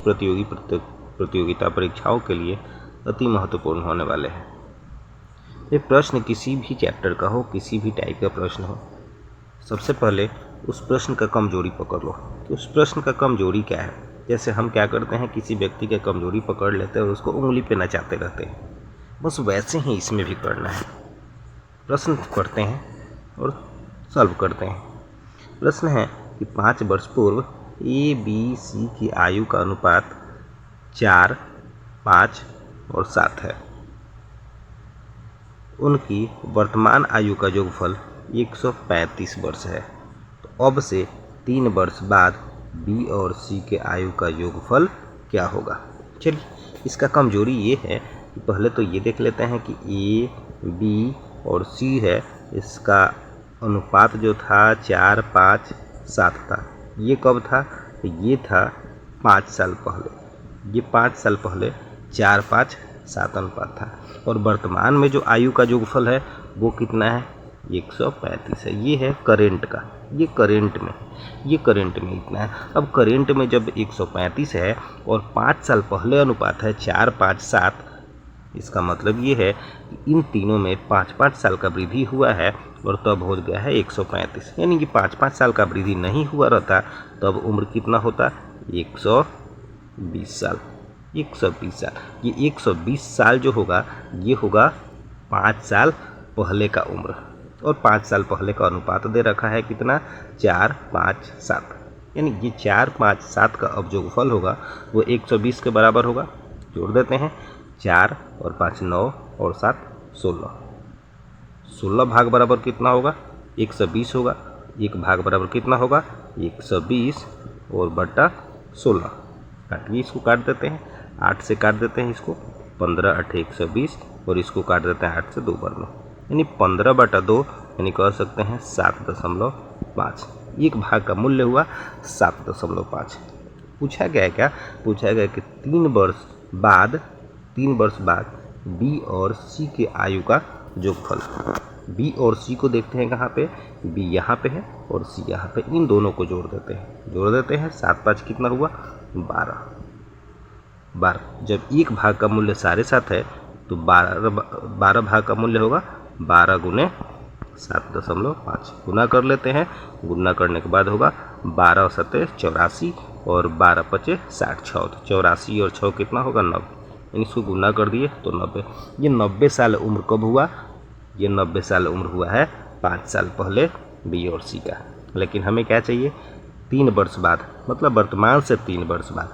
प्रतियोगिता परीक्षाओं के लिए अति महत्वपूर्ण होने वाले हैं। ये प्रश्न किसी भी चैप्टर का हो, किसी भी टाइप का प्रश्न हो, सबसे पहले उस प्रश्न का कमजोरी पकड़ लो कि उस प्रश्न का कमजोरी क्या है। जैसे हम क्या करते हैं, किसी व्यक्ति की कमजोरी पकड़ लेते हैं और उसको उंगली पे नचाते रहते हैं, बस वैसे ही इसमें भी करना है। प्रश्न पढ़ते हैं और सॉल्व करते हैं। प्रश्न है कि 5 वर्ष पूर्व ए बी सी की आयु का अनुपात 4, 5 और 7 है। उनकी वर्तमान आयु का योगफल 135 वर्ष है। तो अब से 3 वर्ष बाद बी और सी के आयु का योगफल क्या होगा। चलिए, इसका कमजोरी ये है कि पहले तो ये देख लेते हैं कि ए बी और सी है, इसका अनुपात जो था 4, 5, 7 था। ये कब था? तो ये था 5 साल पहले। ये 5 साल पहले 4, 5, 7 अनुपात था। और वर्तमान में जो आयु का योगफल है वो कितना है? 135 है। ये है करेंट का, ये करेंट में इतना है। अब करेंट में जब 135 है और 5 साल पहले अनुपात है 4, 5, 7, इसका मतलब ये है कि इन तीनों में 5-5 साल का वृद्धि हुआ है और तब हो गया है 135। यानी कि 5-5 साल का वृद्धि नहीं हुआ रहता तब उम्र कितना होता? 120 साल। 120 साल, ये 120 साल जो होगा ये होगा 5 साल पहले का उम्र। और 5 साल पहले का अनुपात दे रखा है कितना? 4, 5, 7। यानी ये 4, 5, 7 का अब योगफल होगा वो 120 के बराबर होगा। जोड़ देते हैं, 4 और 5 9 और 7 16। 16 भाग बराबर कितना होगा? 120 होगा। 1 भाग बराबर कितना होगा? 120 और बटा 16। काटिए, इसको काट देते हैं, 8 से काट देते हैं इसको, 15 8 120 और इसको काट देते हैं 8 से 2 बार में, यानी 15/2 यानी कह सकते हैं 7.5। 1 भाग का मूल्य हुआ 7.5। पूछा गया है क्या? पूछा गया कि 3 वर्ष बाद बी और सी के आयु का योगफल। बी और सी को देखते हैं कहाँ पे? बी यहाँ पे है और सी यहाँ पे। इन दोनों को जोड़ देते हैं 7 5 कितना हुआ? 12। जब 1 भाग का मूल्य 7.5 है तो 12 भाग का मूल्य होगा 12 गुने 7.5। गुना कर लेते हैं, गुना करने के बाद होगा 12 7 84 और 12 5 60 6। 84 और 6 कितना होगा? 90। यानी इसको गुना कर दिए तो 90। ये 90 साल उम्र कब हुआ? ये 90 साल उम्र हुआ है 5 साल पहले बी और सी का। लेकिन हमें क्या चाहिए? 3 वर्ष बाद, मतलब वर्तमान से 3 वर्ष बाद।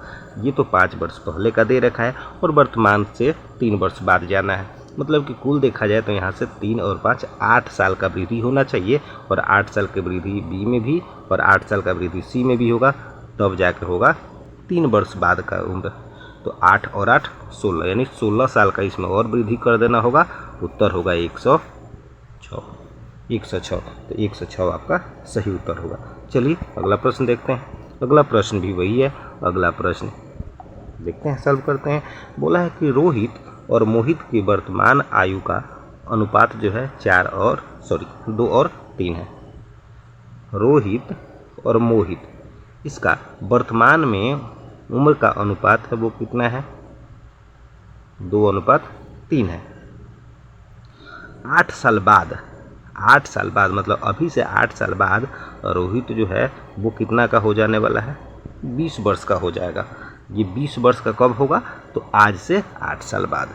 ये तो 5 वर्ष पहले का दे रखा है और वर्तमान से 3 वर्ष बाद जाना है। मतलब कि कुल देखा जाए तो यहाँ से 3 और 5 8 साल का वृद्धि होना चाहिए और 8 साल की वृद्धि बी में भी और 8 साल का वृद्धि सी में भी होगा, तब जाकर होगा 3 वर्ष बाद का उम्र। तो 8 और 8 16, यानी 16 साल का इसमें और वृद्धि कर देना होगा। उत्तर होगा 106। 106, तो 106 आपका सही उत्तर होगा। चलिए अगला प्रश्न देखते हैं। अगला प्रश्न भी वही है। अगला प्रश्न देखते हैं, सॉल्व करते हैं। बोला है कि रोहित और मोहित की वर्तमान आयु का अनुपात जो है 2 और 3 है। रोहित और मोहित, इसका वर्तमान में उम्र का अनुपात है वो कितना है? 2:3 है। 8 साल बाद मतलब अभी से 8 साल बाद रोहित जो है वो कितना का हो जाने वाला है? 20 वर्ष का हो जाएगा। ये 20 वर्ष का कब होगा? तो आज से 8 साल बाद।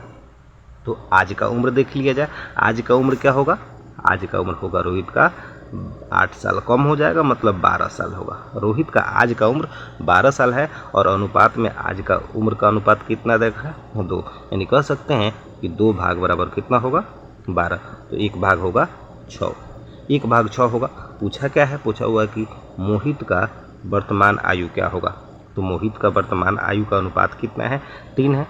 तो आज का उम्र देख लिया जाए। आज का उम्र क्या होगा? आज का उम्र होगा रोहित का 8 साल कम हो जाएगा, मतलब 12 साल होगा। रोहित का आज का उम्र 12 साल है और अनुपात में आज का उम्र का अनुपात कितना देखा है? 2। यानी कह सकते हैं कि 2 भाग बराबर कितना होगा? 12। तो 1 भाग होगा 6। 1 भाग 6 होगा। पूछा क्या है? पूछा हुआ कि मोहित का वर्तमान आयु क्या होगा। तो मोहित का वर्तमान आयु का अनुपात कितना है? 3 है।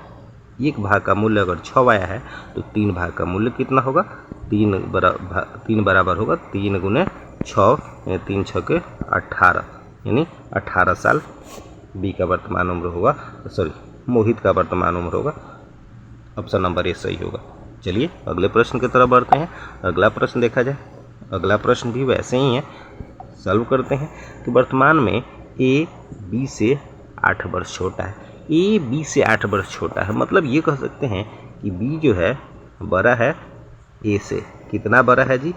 1 भाग का मूल्य अगर 6 आया है तो 3 भाग का मूल्य कितना होगा? 3 बराबर होगा 3 गुने 6, 3 6 के 18, यानी 18 साल बी का वर्तमान उम्र होगा, मोहित का वर्तमान उम्र होगा। ऑप्शन नंबर ए सही होगा। चलिए अगले प्रश्न की तरफ बढ़ते हैं। अगला प्रश्न देखा जाए। अगला प्रश्न भी वैसे ही है, सॉल्व करते हैं कि वर्तमान में ए बी से 8 वर्ष छोटा है। ए बी से 8 वर्ष छोटा है, मतलब ये कह सकते हैं कि बी जो है बड़ा है ए से। कितना बड़ा है जी?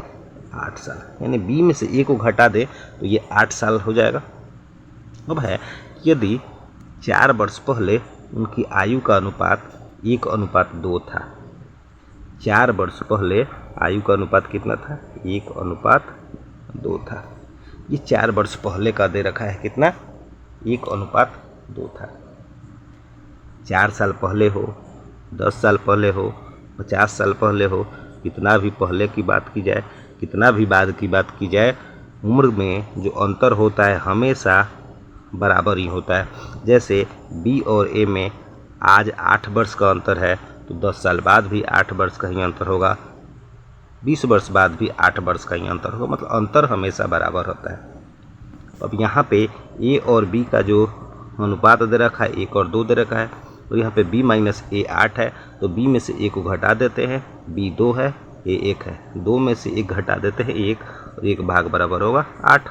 8 साल। यानी बी में से ए को घटा दे तो ये 8 साल हो जाएगा। अब है यदि 4 वर्ष पहले उनकी आयु का अनुपात 1:2 था। 4 वर्ष पहले आयु का अनुपात कितना था? 1:2 था। ये 4 वर्ष पहले का दे रखा है कितना? 1:2 था। 4 साल पहले हो, 10 साल पहले हो, 50 साल पहले हो, कितना भी पहले की बात की जाए, कितना भी बाद की बात की जाए, उम्र में जो अंतर होता है हमेशा बराबर ही होता है। जैसे बी और ए में आज 8 वर्ष का अंतर है तो 10 साल बाद भी 8 वर्ष का ही अंतर होगा, 20 वर्ष बाद भी 8 वर्ष का ही अंतर होगा, मतलब अंतर हमेशा बराबर होता है। अब यहाँ पे ए और बी का जो अनुपात दे रखा है 1:2 दे रखा है, तो यहाँ पे b माइनस ए 8 है, तो b में से a को घटा देते हैं, b 2 है, a 1 है, 2 में से 1 घटा देते हैं 1, और 1 भाग बराबर होगा 8,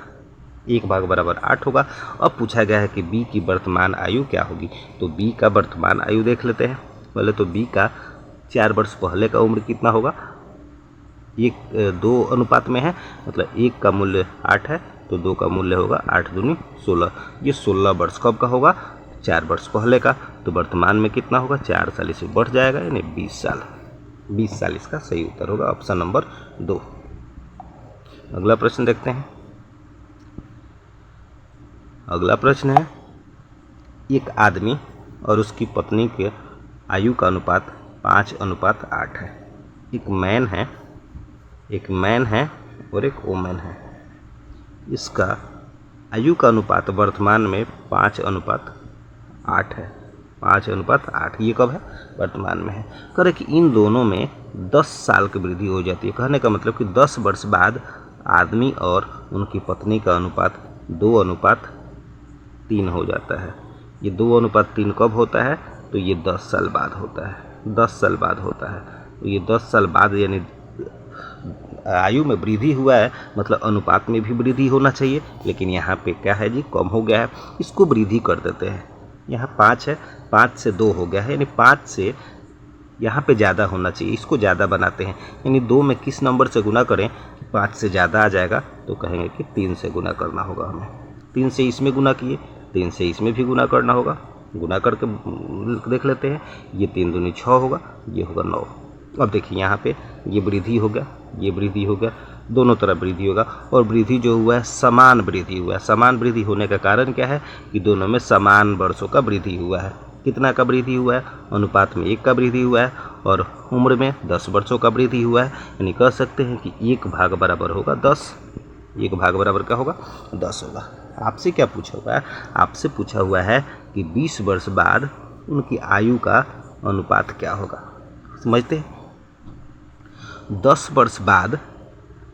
1 भाग बराबर 8 होगा। अब पूछा गया है कि b की वर्तमान आयु क्या होगी, तो b का वर्तमान आयु देख लेते हैं। पहले तो b का 4 वर्ष पहले का उम्र कितना होगा? 1:2 अनुपात में है, मतलब 1 का मूल्य 8 है तो 2 का मूल्य होगा 8 दूनी 16। ये 16 वर्ष कब का होगा? 4 वर्ष पहले का। तो वर्तमान में कितना होगा? 4 साल इसे बढ़ जाएगा, यानी 20 साल। 20 साल इसका सही उत्तर होगा, ऑप्शन नंबर 2। अगला प्रश्न देखते हैं। अगला प्रश्न है, एक आदमी और उसकी पत्नी के आयु का अनुपात 5:8 है। एक मैन है और एक वोमेन है। इसका आयु का अनुपात वर्तमान में 5:8 है। 5:8 ये कब है? वर्तमान में है। कह रहे कि इन दोनों में 10 साल की वृद्धि हो जाती है। कहने का मतलब कि 10 वर्ष बाद आदमी और उनकी पत्नी का अनुपात 2:3 हो जाता है। ये 2:3 कब होता है? तो ये 10 साल बाद होता है। 10 साल बाद होता है। तो ये 10 साल बाद यानी आयु में वृद्धि हुआ है, मतलब अनुपात में भी वृद्धि होना चाहिए, लेकिन यहाँ पे क्या है जी? कम हो गया है। इसको वृद्धि कर देते हैं। यहाँ 5 है, 5 से 2 हो गया है, यानी 5 से यहाँ पे ज़्यादा होना चाहिए, इसको ज़्यादा बनाते हैं। यानी 2 में किस नंबर से गुना करें कि 5 से ज़्यादा आ जाएगा? तो कहेंगे कि 3 से गुना करना होगा हमें। 3 से इसमें गुना किए, 3 से इसमें भी गुना करना होगा। गुना करके देख लेते हैं। ये 3 दूनी 6 होगा, ये होगा 9। अब देखिए यहाँ पे ये वृद्धि हो गया, ये वृद्धि हो गया, दोनों तरफ वृद्धि होगा। और वृद्धि जो हुआ है समान वृद्धि हुआ है। समान वृद्धि होने का कारण क्या है? कि दोनों में समान वर्षों का वृद्धि हुआ है। कितना का वृद्धि हुआ है? अनुपात में 1 का वृद्धि हुआ है, और उम्र में 10 वर्षों का वृद्धि हुआ है। यानी कह सकते हैं कि 1 भाग बराबर होगा 10। 1 भाग बराबर क्या होगा? 10 होगा। आपसे क्या पूछा हुआ है? आपसे पूछा हुआ है कि 20 वर्ष बाद उनकी आयु का अनुपात क्या होगा। समझते हैं? 10 वर्ष बाद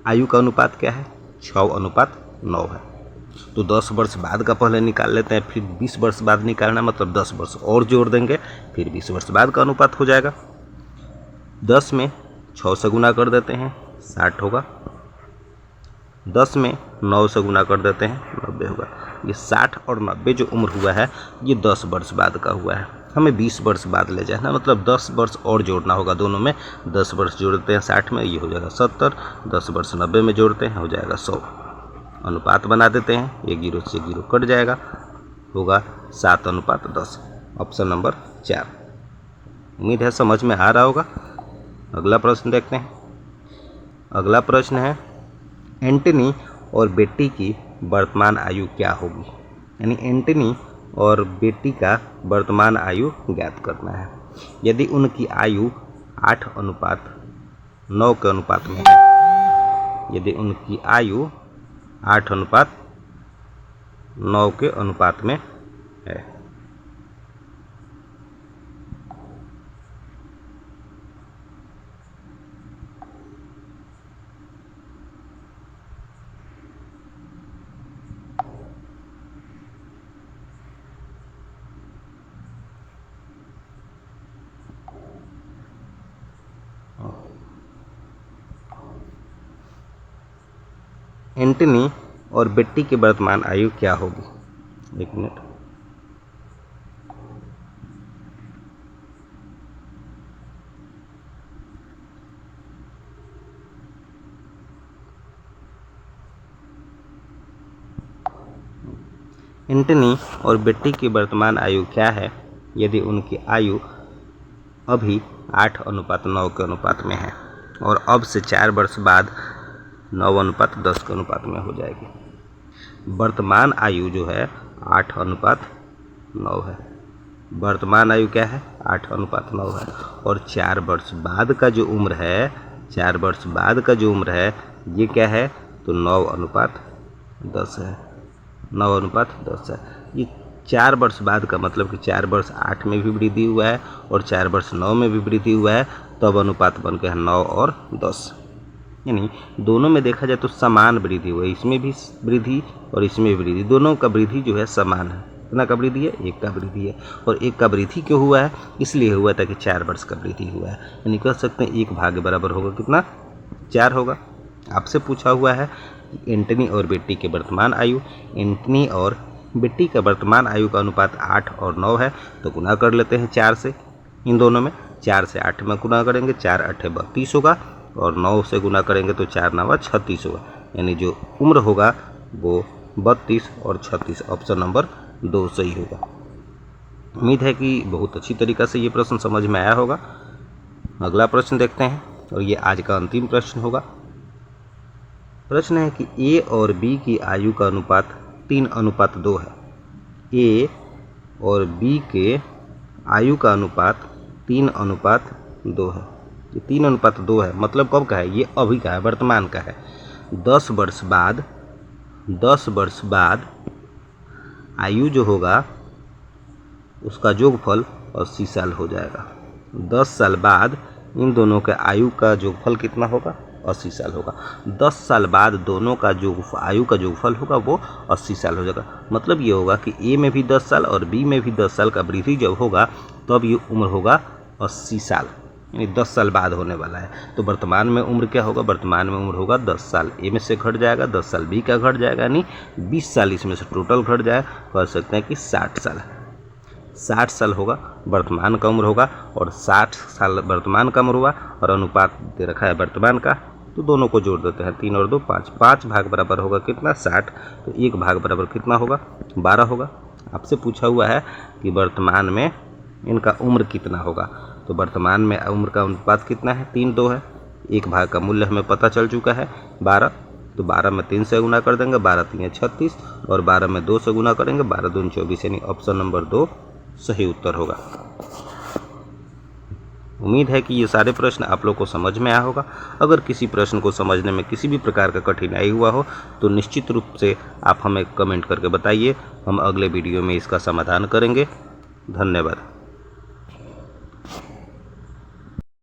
आयु का अनुपात क्या है? 6:9 है। तो 10 वर्ष बाद का पहले निकाल लेते हैं, फिर 20 वर्ष बाद निकालना, मतलब 10 वर्ष और जोड़ देंगे, फिर 20 वर्ष बाद का अनुपात हो जाएगा। 10 में 6 से गुना कर देते हैं, 60 होगा। 10 में 9 से गुना कर देते हैं, 90 होगा। ये 60 और 90 जो उम्र हुआ है ये 10 वर्ष बाद का हुआ है। हमें 20 वर्ष बाद ले जाना, मतलब 10 वर्ष और जोड़ना होगा दोनों में। 10 वर्ष जोड़ते हैं 60 में, ये हो जाएगा 70। 10 वर्ष 90 में जोड़ते हैं, हो जाएगा 100। अनुपात बना देते हैं, 1 0 से 0 कट जाएगा, होगा 7:10। Option number 4। उम्मीद है समझ में आ रहा होगा। अगला प्रश्न देखते हैं। अगला प्रश्न है, एंटनी और बेटी की वर्तमान आयु क्या होगी। यानी एंटनी और बेटी का वर्तमान आयु ज्ञात करना है। यदि उनकी आयु 8:9 के अनुपात में है, यदि उनकी आयु 8:9 के अनुपात में है, एंटनी और बेटी की वर्तमान आयु क्या होगी। 1 मिनट। एंटनी और बेट्टी की वर्तमान आयु क्या है यदि उनकी आयु अभी 8:9 के अनुपात में है और अब से 4 वर्ष बाद 9:10 के अनुपात में हो जाएगी। वर्तमान आयु जो है 8:9 है। वर्तमान आयु क्या है? 8:9 है। और 4 वर्ष बाद का जो उम्र है, 4 वर्ष बाद का जो उम्र है ये क्या है? तो 9:10 है। 9:10 है। ये 4 वर्ष बाद का मतलब कि 4 वर्ष 8 में भी वृद्धि हुआ है और 4 वर्ष 9 में भी वृद्धि हुआ है, तब अनुपात बन गया 9 और 10। यानी दोनों में देखा जाए तो समान वृद्धि हुआ है, इसमें भी वृद्धि और इसमें भी वृद्धि, दोनों का वृद्धि जो है समान है। कितना का वृद्धि है? 1 का वृद्धि है। और 1 का वृद्धि क्यों हुआ है? इसलिए हुआ था कि 4 वर्ष का वृद्धि हुआ है। यानी कह सकते हैं 1 भाग बराबर होगा कितना? 4 होगा। आपसे पूछा हुआ है एंटनी और बेट्टी के वर्तमान आयु। एंटनी और बेट्टी का वर्तमान आयु का अनुपात 8 और 9 है, तो गुना कर लेते हैं 4 से। इन दोनों में 4 से 8 में गुना करेंगे, 4 8 32 होगा और 9 से गुना करेंगे तो 4 9 36 होगा। यानी जो उम्र होगा वो 32 और 36, ऑप्शन नंबर 2 सही होगा। उम्मीद है कि बहुत अच्छी तरीक़ा से ये प्रश्न समझ में आया होगा। अगला प्रश्न देखते हैं और ये आज का अंतिम प्रश्न होगा। प्रश्न है कि ए और बी की आयु का अनुपात 3:2 है। ए और बी के आयु का अनुपात 3:2 है। ये 3:2 है मतलब कब का है? ये अभी का है, वर्तमान का है। 10 वर्ष बाद आयु जो होगा उसका योगफल 80 साल हो जाएगा। 10 साल बाद इन दोनों के आयु का योगफल कितना होगा? 80 साल होगा। 10 साल बाद दोनों का जो आयु का योगफल होगा वो 80 साल हो जाएगा। मतलब ये होगा कि ए में भी 10 साल और बी में भी 10 साल का वृद्धि जब होगा तब ये उम्र होगा 80 साल, यानी 10 साल बाद होने वाला है। तो वर्तमान में उम्र क्या होगा? वर्तमान में उम्र होगा 10 साल। ए में से घट जाएगा, 10 साल बी का घट जाएगा, यानी 20 साल इसमें से टोटल घट जाए, कह सकते हैं कि 60 साल। 60 साल होगा वर्तमान का उम्र होगा और 60 साल वर्तमान का उम्र हुआ और अनुपात दे रखा है वर्तमान का, तो दोनों को जोड़ देते हैं। 3 और 2 5, 5 भाग बराबर होगा कितना? 60। तो 1 भाग बराबर कितना होगा? 12 होगा। आपसे पूछा हुआ है कि वर्तमान में इनका उम्र कितना होगा, तो वर्तमान में उम्र का अनुपात कितना है? 3:2 है। 1 भाग का मूल्य हमें पता चल चुका है 12, तो 12 में 3 से गुना कर देंगे, 12 3 36 और 12 में 2 से गुना करेंगे, 12 2 24, यानी ऑप्शन नंबर 2 सही उत्तर होगा। उम्मीद है कि ये सारे प्रश्न आप लोग को समझ में आया होगा। अगर किसी प्रश्न को समझने में किसी भी प्रकार का कठिनाई हुआ हो तो निश्चित रूप से आप हमें कमेंट करके बताइए, हम अगले वीडियो में इसका समाधान करेंगे। धन्यवाद।